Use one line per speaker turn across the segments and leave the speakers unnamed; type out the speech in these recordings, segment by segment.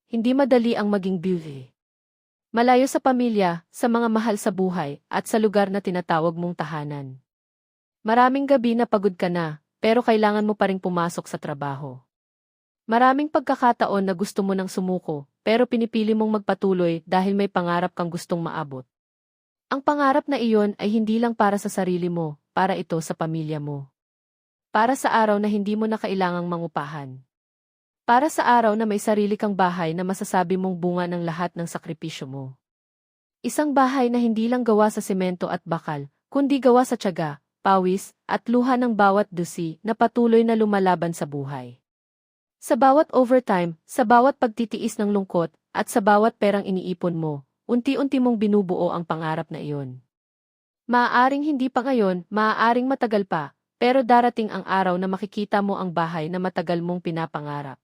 hindi madali ang maging beauty. Malayo sa pamilya, sa mga mahal sa buhay, at sa lugar na tinatawag mong tahanan. Maraming gabi na pagod ka na, pero kailangan mo pa ring pumasok sa trabaho. Maraming pagkakataon na gusto mo nang sumuko, pero pinipili mong magpatuloy dahil may pangarap kang gustong maabot. Ang pangarap na iyon ay hindi lang para sa sarili mo, para ito sa pamilya mo. Para sa araw na hindi mo na kailangang mangupahan. Para sa araw na may sarili kang bahay na masasabi mong bunga ng lahat ng sakripisyo mo. Isang bahay na hindi lang gawa sa semento at bakal, kundi gawa sa tiyaga, pawis, at luha ng bawat dusi na patuloy na lumalaban sa buhay. Sa bawat overtime, sa bawat pagtitiis ng lungkot, at sa bawat perang iniipon mo, unti-unti mong binubuo ang pangarap na iyon. Maaaring hindi pa ngayon, maaaring matagal pa, pero darating ang araw na makikita mo ang bahay na matagal mong pinapangarap.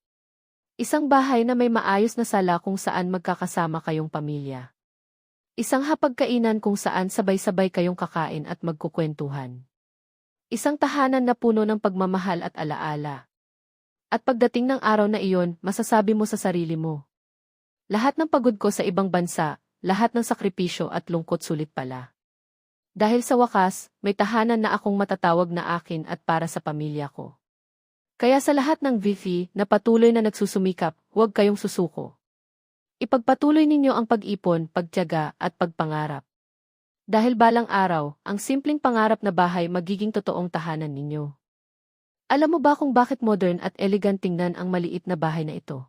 Isang bahay na may maayos na sala kung saan magkakasama kayong pamilya. Isang hapagkainan kung saan sabay-sabay kayong kakain at magkukwentuhan. Isang tahanan na puno ng pagmamahal at alaala. At pagdating ng araw na iyon, masasabi mo sa sarili mo. Lahat ng pagod ko sa ibang bansa, lahat ng sakripisyo at lungkot sulit pala. Dahil sa wakas, may tahanan na akong matatawag na akin at para sa pamilya ko. Kaya sa lahat ng VP na patuloy na nagsusumikap, huwag kayong susuko. Ipagpatuloy ninyo ang pag-ipon, pagtiyaga at pagpangarap. Dahil balang araw, ang simpleng pangarap na bahay magiging totoong tahanan ninyo. Alam mo ba kung bakit modern at elegant tingnan ang maliit na bahay na ito?